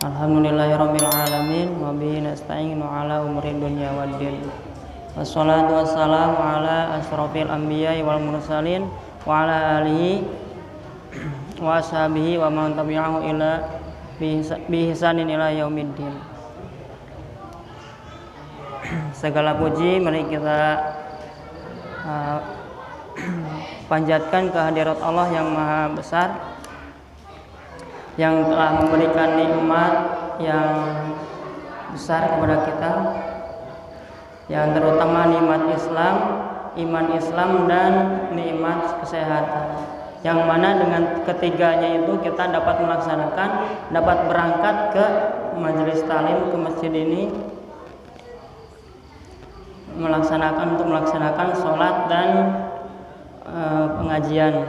Alhamdulillahirabbil alamin wa bihi nasta'inu ala umuri dunya waddin. Wassalatu wassalamu ala asyrofil anbiya'i wal mursalin wa ala alihi wa ashabihi wa man tabi'ahu ila bi ihsanin ila yaumiddin. Segala puji mari kita panjatkan kehadirat Allah yang Maha Besar, yang telah memberikan nikmat yang besar kepada kita, yang terutama nikmat Islam, iman Islam, dan nikmat kesehatan, yang mana dengan ketiganya itu kita dapat melaksanakan, dapat berangkat ke majelis talim, ke masjid ini, melaksanakan sholat dan pengajian.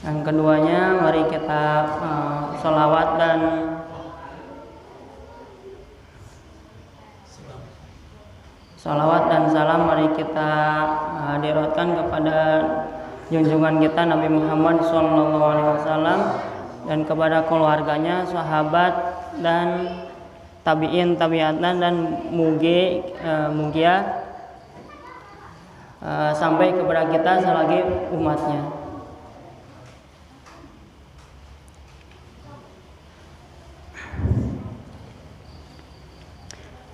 Yang keduanya mari kita sholawat dan salam mari kita hadirkan kepada junjungan kita Nabi Muhammad SAW dan kepada keluarganya, sahabat dan tabi'in, tabi'atan, dan mugia sampai kepada kita selagi umatnya.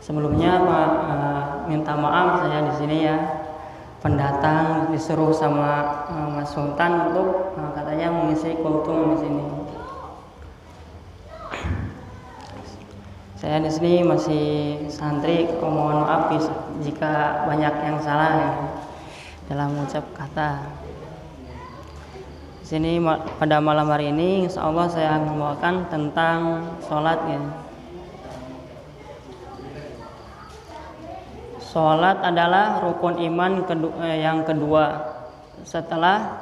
Sebelumnya minta maaf saya di sini ya, pendatang disuruh sama Mas Sultan untuk katanya mengisi kultum di sini. Saya di sini masih santri, mohon maaf jika banyak yang salah ya dalam mengucap kata. Di sini pada malam hari ini insya Allah saya akan membawakan tentang sholat ya. Sholat adalah rukun iman yang kedua setelah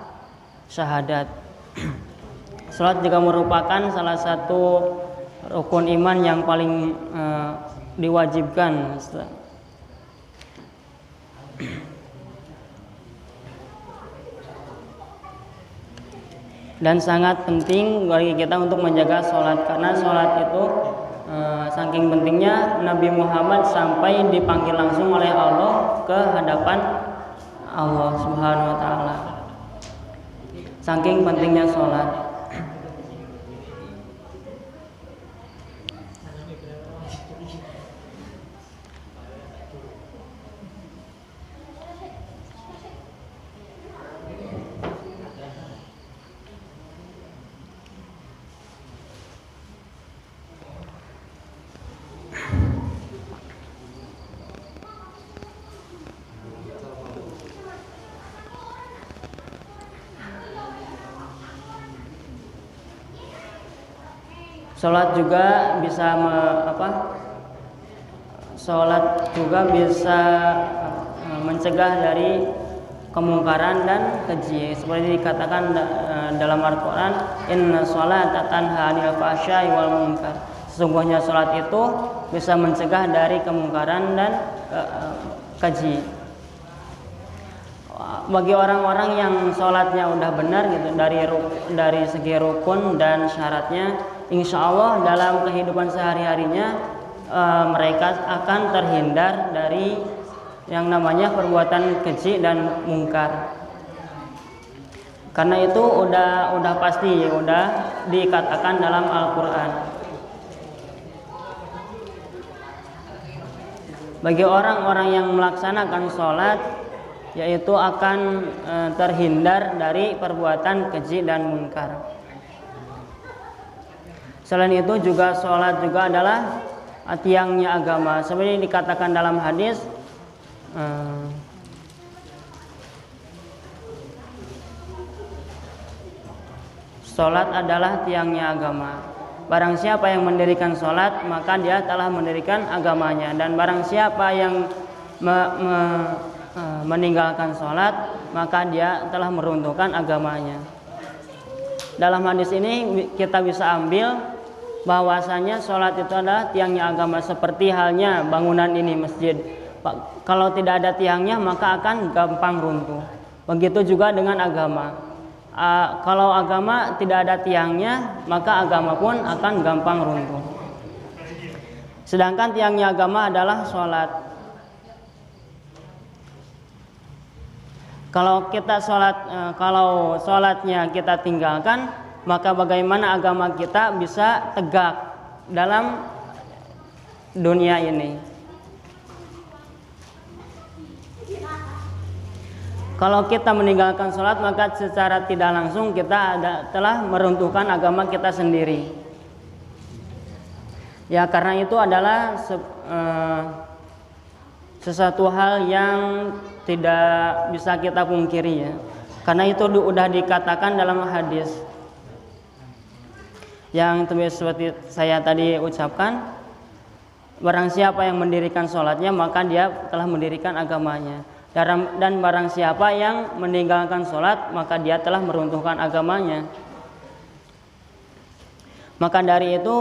syahadat. Sholat juga merupakan salah satu rukun iman yang paling diwajibkan. Dan sangat penting bagi kita untuk menjaga sholat, karena sholat itu saking pentingnya Nabi Muhammad sampai dipanggil langsung oleh Allah ke hadapan Allah Subhanahu wa Ta'ala. Saking pentingnya sholat. Sholat juga bisa mencegah dari kemungkaran dan keji, seperti dikatakan dalam Al-Quran, inna sholata tanha 'anil fahsya'i wal munkar. Sesungguhnya sholat itu bisa mencegah dari kemungkaran dan keji. Bagi orang-orang yang sholatnya udah benar gitu dari segi rukun dan syaratnya, insya Allah dalam kehidupan sehari-harinya mereka akan terhindar dari yang namanya perbuatan keji dan mungkar. Karena itu udah pasti, udah dikatakan dalam Al-Quran. Bagi orang-orang yang melaksanakan sholat, yaitu akan terhindar dari perbuatan keji dan mungkar. Selain itu juga sholat juga adalah tiangnya agama, seperti dikatakan dalam hadis, sholat adalah tiangnya agama. Barang siapa yang mendirikan sholat, maka dia telah mendirikan agamanya, dan barang siapa yang meninggalkan sholat, maka dia telah meruntuhkan agamanya. Dalam hadis ini kita bisa ambil bahwasanya sholat itu adalah tiangnya agama, seperti halnya bangunan ini masjid. Kalau tidak ada tiangnya maka akan gampang runtuh. Begitu juga dengan agama. Kalau agama tidak ada tiangnya, maka agama pun akan gampang runtuh. Sedangkan tiangnya agama adalah sholat. Kalau kita kalau sholatnya kita tinggalkan, maka bagaimana agama kita bisa tegak dalam dunia ini? Kalau kita meninggalkan sholat, maka secara tidak langsung kita telah meruntuhkan agama kita sendiri. Ya, karena itu adalah sesuatu hal yang tidak bisa kita pungkiri ya. Karena itu sudah dikatakan dalam hadis yang seperti saya tadi ucapkan, barang siapa yang mendirikan sholatnya, maka dia telah mendirikan agamanya. Dan barang siapa yang meninggalkan sholat, maka dia telah meruntuhkan agamanya. Maka dari itu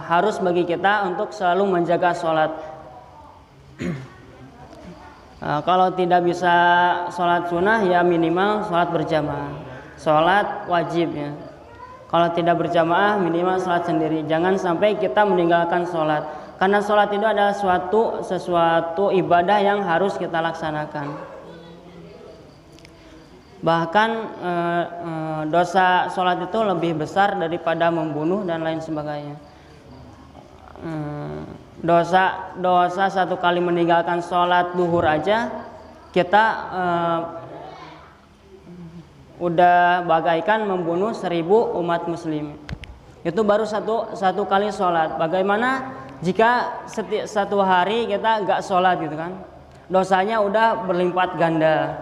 harus bagi kita untuk selalu menjaga sholat. Kalau tidak bisa sholat sunnah, ya minimal sholat berjamaah. Sholat wajib ya. Kalau tidak berjamaah, minimal sholat sendiri. Jangan sampai kita meninggalkan sholat. Karena sholat itu adalah sesuatu ibadah yang harus kita laksanakan. Bahkan dosa sholat itu lebih besar daripada membunuh dan lain sebagainya. Dosa satu kali meninggalkan sholat duhur aja, kita udah bagaikan membunuh 1000 umat muslim. Itu baru satu kali sholat. Bagaimana jika satu hari kita nggak sholat gitu kan, dosanya udah berlipat ganda.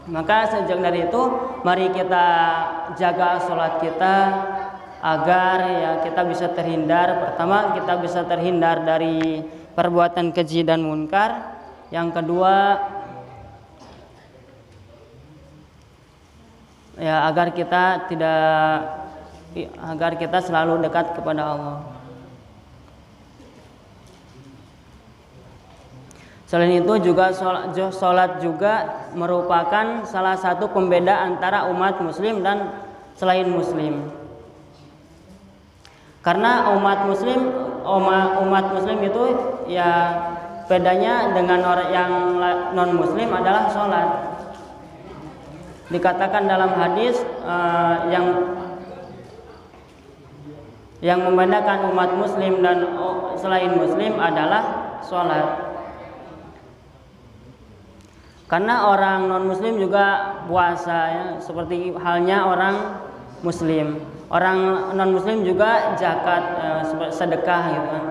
Maka sejak dari itu, mari kita jaga sholat kita agar ya kita bisa terhindar. Pertama, kita bisa terhindar dari perbuatan keji dan munkar. Yang kedua, ya agar kita selalu dekat kepada Allah. Selain itu juga sholat juga merupakan salah satu pembeda antara umat muslim dan selain muslim. Karena umat muslim itu ya bedanya dengan orang yang non muslim adalah sholat. Dikatakan dalam hadis yang membedakan umat muslim dan selain muslim adalah sholat. Karena orang non muslim juga puasa ya, seperti halnya orang muslim. Orang non muslim juga zakat, sedekah gitu kan.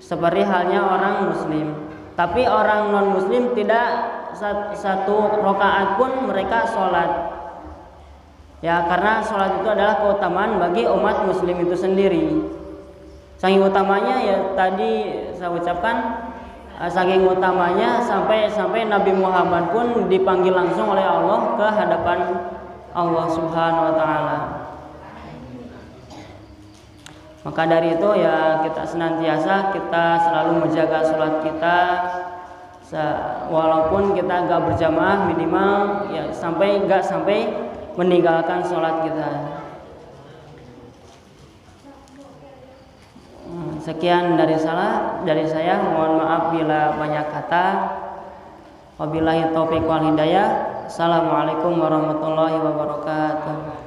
Seperti halnya orang muslim. Tapi orang non muslim tidak satu rakaat pun mereka sholat. Ya, karena sholat itu adalah keutamaan bagi umat muslim itu sendiri. Saking utamanya ya tadi saya ucapkan, saking utamanya sampai Nabi Muhammad pun dipanggil langsung oleh Allah ke hadapan Allah Subhanahu wa taala. Maka dari itu ya kita senantiasa selalu menjaga sholat kita, walaupun kita nggak berjamaah, minimal ya nggak sampai meninggalkan sholat kita. Sekian dari saya, mohon maaf bila banyak kata. Wabillahi taufiq wal hidayah. Assalamualaikum warahmatullahi wabarakatuh.